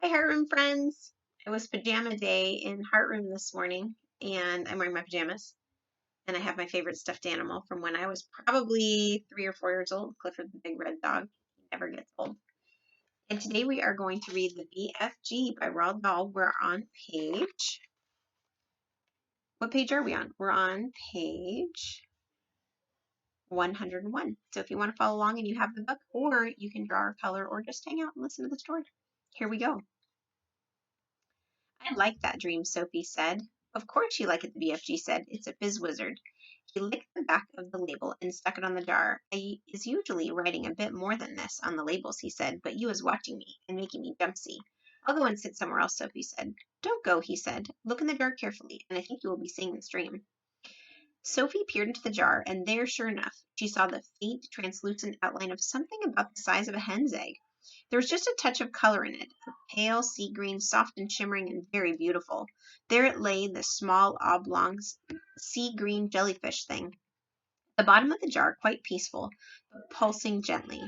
Hi, Heartroom friends. It was pajama day in Heartroom this morning, and I'm wearing my pajamas. And I have my favorite stuffed animal from when I was probably 3 or 4 years old, Clifford the Big Red Dog. He never gets old. And today we are going to read the BFG by Roald Dahl. We're on what page are we on? We're on page 101. So if you want to follow along and you have the book, or you can draw or color or just hang out and listen to the story. Here we go. I like that dream, Sophie said. Of course you like it, the BFG said. It's a fizz wizard. He licked the back of the label and stuck it on the jar. I is usually writing a bit more than this on the labels, he said, but you was watching me and making me jumpsy. I'll go and sit somewhere else, Sophie said. Don't go, he said. Look in the jar carefully, and I think you will be seeing this dream. Sophie peered into the jar, and there, sure enough, she saw the faint, translucent outline of something about the size of a hen's egg. There was just a touch of color in it, a pale sea green, soft and shimmering and very beautiful. There it lay, the small, oblong, sea green jellyfish thing. The bottom of the jar quite peaceful, but pulsing gently.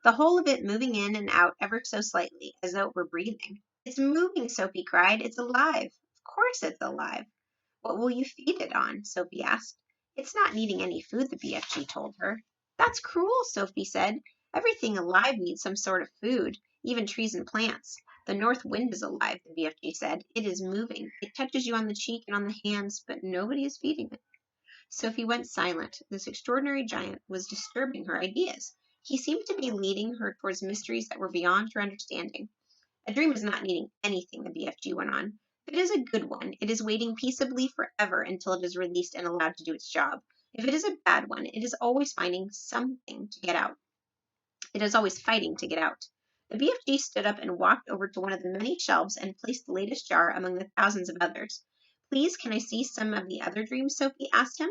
The whole of it moving in and out ever so slightly, as though it were breathing. It's moving, Sophie cried. It's alive. Of course it's alive. What will you feed it on? Sophie asked. It's not needing any food, the BFG told her. That's cruel, Sophie said. Everything alive needs some sort of food, even trees and plants. The north wind is alive, the BFG said. It is moving. It touches you on the cheek and on the hands, but nobody is feeding it. Sophie went silent. This extraordinary giant was disturbing her ideas. He seemed to be leading her towards mysteries that were beyond her understanding. A dream is not needing anything, the BFG went on. If it is a good one, it is waiting peaceably forever until it is released and allowed to do its job. If it is a bad one, it is always finding something to get out. It is always fighting to get out. The BFG stood up and walked over to one of the many shelves and placed the latest jar among the thousands of others. Please, can I see some of the other dreams? Sophie asked him.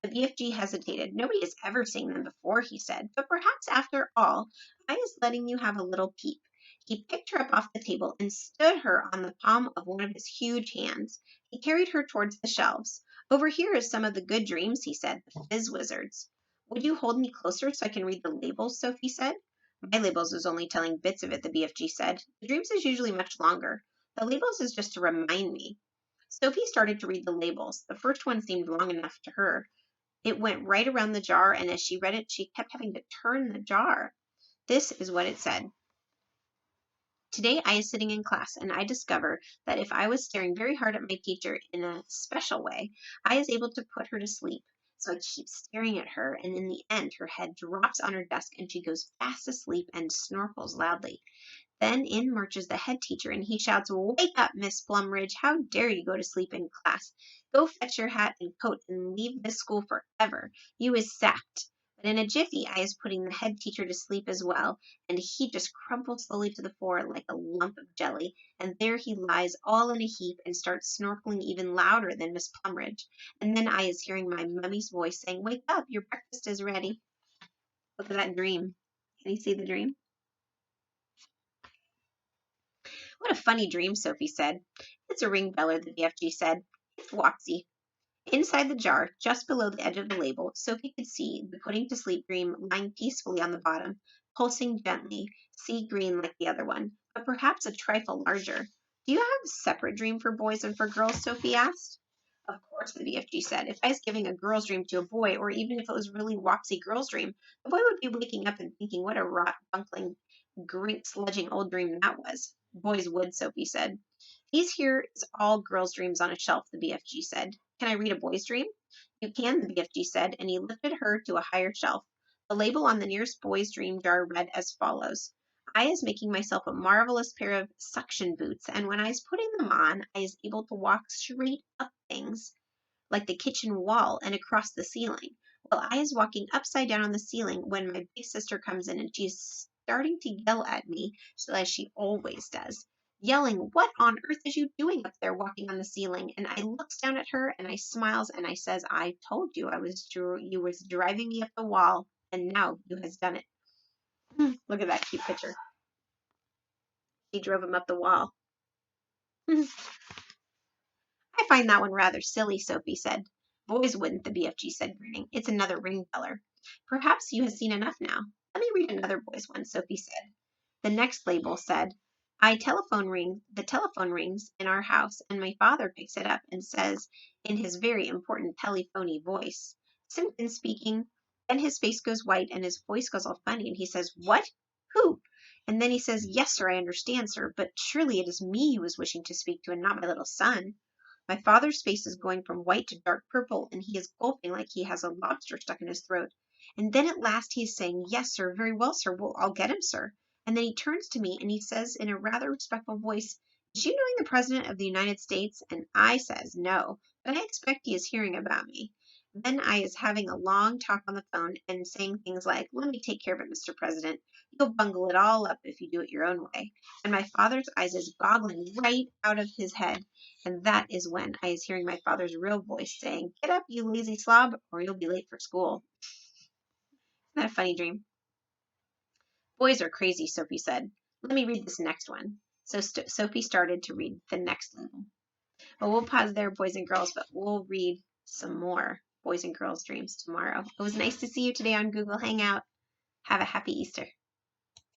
The BFG hesitated. Nobody has ever seen them before, he said, but perhaps after all, I is letting you have a little peep. He picked her up off the table and stood her on the palm of one of his huge hands. He carried her towards the shelves. Over here is some of the good dreams, he said, the fizz wizards. Would you hold me closer so I can read the labels? Sophie said. My labels is only telling bits of it, the BFG said. The dreams is usually much longer. The labels is just to remind me. Sophie started to read the labels. The first one seemed long enough to her. It went right around the jar, and as she read it, she kept having to turn the jar. This is what it said. Today I is sitting in class, and I discover that if I was staring very hard at my teacher in a special way, I is able to put her to sleep. So I keep staring at her, and in the end her head drops on her desk and she goes fast asleep and snorkles loudly. Then in marches the head teacher, and he shouts, Wake up, Miss Plumridge! How dare you go to sleep in class? Go fetch your hat and coat and leave this school forever. You is sacked. But in a jiffy I is putting the head teacher to sleep as well, and he just crumples slowly to the floor like a lump of jelly, and there he lies all in a heap and starts snorkeling even louder than Miss Plumridge. And then I is hearing my mummy's voice saying, Wake up, your breakfast is ready. Look at that dream. Can you see the dream? What a funny dream, Sophie said. It's a ring beller, the BFG said. It's Wotsy. Inside the jar, just below the edge of the label, Sophie could see the putting to sleep dream lying peacefully on the bottom, pulsing gently, sea green like the other one, but perhaps a trifle larger. Do you have a separate dream for boys and for girls? Sophie asked. Of course, the BFG said. If I was giving a girl's dream to a boy, or even if it was really Wopsy girl's dream, the boy would be waking up and thinking what a rot, bunkling, grink, sludging old dream that was. Boys would, Sophie said. These here is all girls' dreams on a shelf, the BFG said. Can I read a boy's dream? You can, the BFG said, and he lifted her to a higher shelf. The label on the nearest boy's dream jar read as follows. I is making myself a marvelous pair of suction boots, and when I is putting them on, I is able to walk straight up things, like the kitchen wall and across the ceiling. Well, I is walking upside down on the ceiling when my big sister comes in, and she's starting to yell at me, so as she always does. Yelling, what on earth is you doing up there walking on the ceiling? And I looks down at her and I smiles and I says, I told you you was driving me up the wall, and now you has done it. Look at that cute picture. He drove him up the wall. I find that one rather silly, Sophie said. Boys wouldn't, the BFG said, grinning. It's another ring beller. Perhaps you have seen enough now. Let me read another boy's one, Sophie said. The next label said, The telephone rings in our house, and my father picks it up and says in his very important telephony voice, Simpkins speaking. Then his face goes white and his voice goes all funny, and he says, What? Who? And then he says, Yes, sir, I understand, sir, but surely it is me he was wishing to speak to and not my little son. My father's face is going from white to dark purple, and he is gulping like he has a lobster stuck in his throat. And then at last he is saying, Yes, sir, very well, sir, well, I'll get him, sir. And then he turns to me and he says in a rather respectful voice, Is you knowing the President of the United States? And I says, No, but I expect he is hearing about me. Then I is having a long talk on the phone and saying things like, Let me take care of it, Mr. President. You'll bungle it all up if you do it your own way. And my father's eyes is goggling right out of his head. And that is when I is hearing my father's real voice saying, Get up, you lazy slob, or you'll be late for school. Isn't that a funny dream? Boys are crazy, Sophie said. Let me read this next one. So Sophie started to read the next level. Well, we'll pause there, boys and girls, but we'll read some more boys and girls dreams tomorrow. It was nice to see you today on Google Hangout. Have a happy Easter.